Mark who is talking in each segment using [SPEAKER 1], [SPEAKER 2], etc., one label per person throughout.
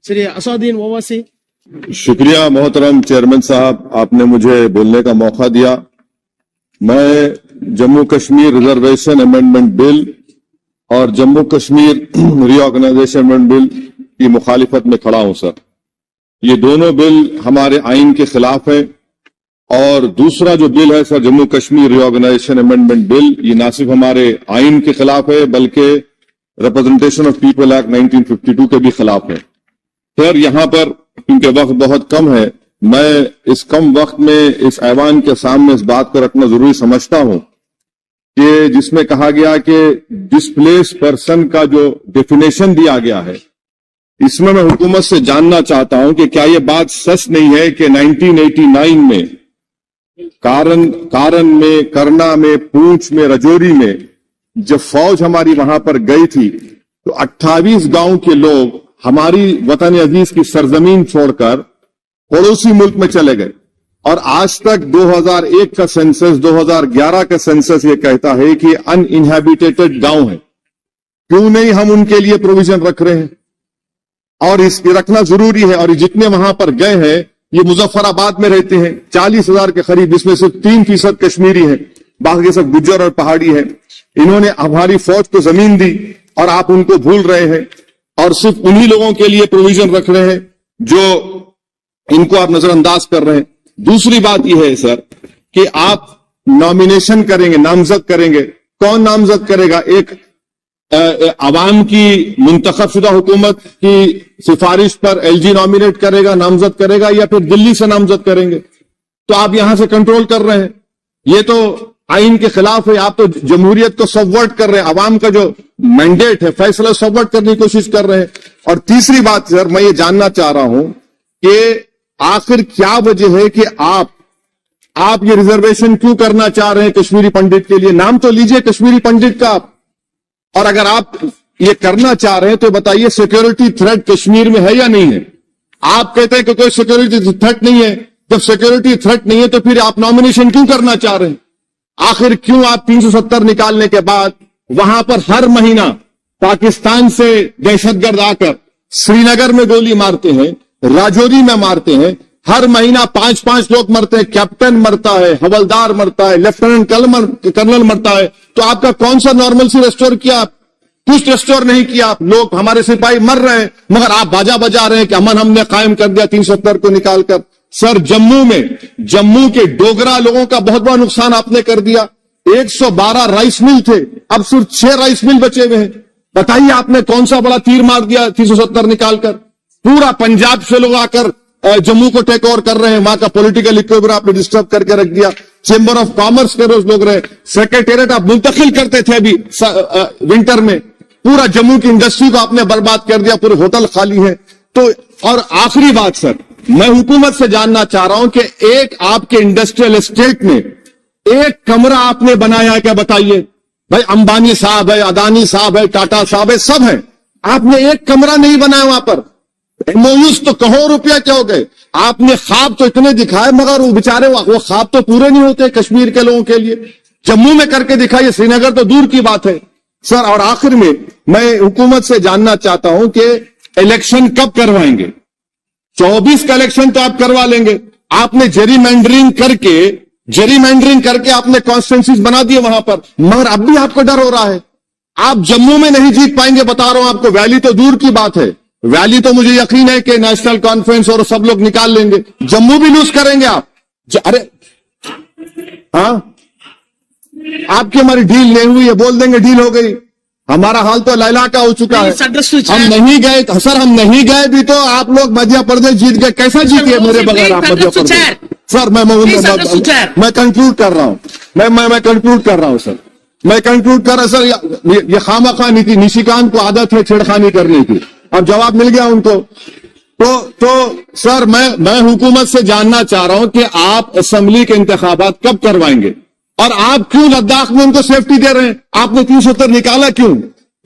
[SPEAKER 1] श्री असदुद्दीन ओवैसी।
[SPEAKER 2] शुक्रिया मोहतरम चेयरमैन साहब, आपने मुझे बोलने का मौका दिया। मैं Jammu Kashmir reservation amendment bill और Jammu Kashmir reorganisation amendment bill की मुखालिफत में खड़ा हूं सर। ये दोनों बिल हमारे आइन के खिलाफ है। और दूसरा जो बिल है sir, Jammu Kashmir reorganisation amendment bill, ये ना सिर्फ हमारे आइन के खिलाफ है बल्कि रिप्रेजेंटेशन ऑफ पीपल एक्ट 1952 के भी खिलाफ है। सर यहां पर क्योंकि वक्त बहुत कम है, मैं इस कम वक्त में इस ऐवान के सामने इस बात को रखना जरूरी समझता हूं कि जिसमें कहा गया कि डिस्प्लेस पर्सन का जो डेफिनेशन दिया गया है, इसमें मैं हुकूमत से जानना चाहता हूं कि क्या यह बात सच नहीं है कि 1989 में कारण में, करना में, पूंछ में, रजौरी में जब फौज हमारी वहां पर गई थी तो 28 गांव के लोग हमारी वतन अजीज की सरजमीन छोड़कर पड़ोसी मुल्क में चले गए। और आज तक 2001 का सेंसस, 2011 का सेंसस ये कहता है कि अनइनहैबिटेटेड गांव है। क्यों नहीं हम उनके लिए प्रोविजन रख रहे हैं? और इसकी रखना जरूरी है। और जितने वहां पर गए हैं ये मुजफ्फराबाद में रहते हैं, 40,000 के करीब, इसमें सिर्फ 3% कश्मीरी है, बाकी सब गुज्जर और पहाड़ी है। इन्होंने हमारी फौज को जमीन दी और आप उनको भूल रहे हैं और सिर्फ उन्हीं लोगों के लिए प्रोविजन रख रहे हैं जो इनको आप नजरअंदाज कर रहे हैं। दूसरी बात यह है सर कि आप नॉमिनेशन करेंगे, नामजद करेंगे। कौन नामजद करेगा? एक अवाम की मुंतखबशुदा हुकूमत की सिफारिश पर एलजी नॉमिनेट करेगा, नामजद करेगा, या फिर दिल्ली से नामजद करेंगे? तो आप यहां से कंट्रोल कर रहे हैं। ये तो आइन के खिलाफ है। आप तो जमहूरियत को सबवर्ट कर रहे हैं। अवाम का जो मैंडेट है, फैसला सबवर्ट करने की कोशिश कर रहे हैं। और तीसरी बात सर, मैं ये जानना चाह रहा हूं कि आखिर क्या वजह है कि आप ये रिजर्वेशन क्यों करना चाह रहे हैं कश्मीरी पंडित के लिए? नाम तो लीजिए कश्मीरी पंडित का आप। और अगर आप ये करना चाह रहे हैं तो बताइए सिक्योरिटी थ्रेट कश्मीर में है या नहीं है? आप कहते हैं कि कोई सिक्योरिटी थ्रेट नहीं है। जब सिक्योरिटी थ्रेट नहीं है तो फिर आप नॉमिनेशन क्यों करना चाह रहे हैं? आखिर क्यों आप 370 निकालने के बाद वहां पर हर महीना पाकिस्तान से दहशतगर्द आकर श्रीनगर में गोली मारते हैं, राजौरी में मारते हैं, हर महीना 5-5 लोग मरते हैं, कैप्टन मरता है, हवलदार मरता है, लेफ्टिनेंट कर्नल मरता है, तो आपका कौन सा नॉर्मलसी रेस्टोर किया? कुछ रेस्टोर नहीं किया। लोग, हमारे सिपाही मर रहे हैं, मगर आप बाजा बजा रहे हैं कि अमन हमने कायम कर दिया 370 को निकालकर। सर जम्मू के डोगरा लोगों का बहुत बड़ा नुकसान आपने कर दिया। 112 राइस मिल थे, अब सिर्फ 6 राइस मिल बचे हुए हैं। बताइए आपने कौन सा बड़ा तीर मार दिया 370 निकालकर? पूरा पंजाब से लोग आकर जम्मू को टेक ओवर कर रहे हैं। वहां का पॉलिटिकल इक्विलिब्रियम आपने डिस्टर्ब करके रख दिया। चेंबर ऑफ कॉमर्स के रोज लोग रहे, सेक्रेटेरिएट आप मुंतकिल करते थे अभी विंटर में, पूरा जम्मू की इंडस्ट्री को आपने बर्बाद कर दिया, पूरे होटल खाली है। तो और आखिरी बात सर, मैं हुकूमत से जानना चाह रहा हूं कि एक आपके इंडस्ट्रियल एस्टेट में एक कमरा आपने बनाया है क्या? बताइए भाई, अंबानी साहब है, अदानी साहब है, टाटा साहब है, सब है, आपने एक कमरा नहीं बनाया वहां पर। एमओयूज तो करोड़ों रुपया क्या हो गए। आपने ख्वाब तो इतने दिखाए मगर वो बेचारे वो ख्वाब तो पूरे नहीं होते कश्मीर के लोगों के लिए। जम्मू में करके दिखाइए, श्रीनगर तो दूर की बात है सर। और आखिर में मैं हुकूमत से जानना चाहता हूं कि इलेक्शन कब करवाएंगे? 24 का इलेक्शन तो आप करवा लेंगे। आपने जेरीमैंडरिंग करके आपने कॉन्स्टिट्यूंसीज बना दिए वहां पर, मगर अब भी आपको डर हो रहा है। आप जम्मू में नहीं जीत पाएंगे, बता रहा हूं आपको। वैली तो दूर की बात है, वैली तो मुझे यकीन है कि नेशनल कॉन्फ्रेंस और सब लोग निकाल लेंगे। जम्मू भी लूज करेंगे आप। अरे हाँ, आपकी हमारी डील नहीं हुई है, बोल देंगे डील हो गई। हमारा हाल तो लैला का हो चुका है। हम नहीं गए सर, हम नहीं गए भी तो आप लोग मध्य प्रदेश जीत गए। कैसा जीतिए मेरे बगैर आप मध्य प्रदेश? सर मैं कंक्लूड कर रहा हूं, मैं कंक्लूड कर रहा हूं सर, मैं कंक्लूड कर रहा सर। ये खामखा नीति, निशिकांत को आदत है छेड़खानी करने की। अब जवाब मिल गया उनको। तो सर मैं हुकूमत से जानना चाह रहा हूं कि आप असेंबली के इंतखाबात कब करवाएंगे? और आप क्यों लद्दाख में उनको सेफ्टी दे रहे हैं? आपने 370 निकाला क्यों?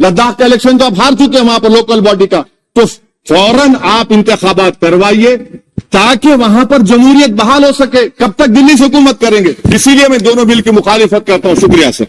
[SPEAKER 2] लद्दाख का इलेक्शन तो आप हार चुके हैं वहां पर लोकल बॉडी का। तो फौरन आप इंतखाबात करवाइए ताकि वहां पर जमहूरियत बहाल हो सके। कब तक दिल्ली से हुकूमत करेंगे? इसीलिए मैं दोनों बिल की मुखालिफत करता हूं। शुक्रिया सर।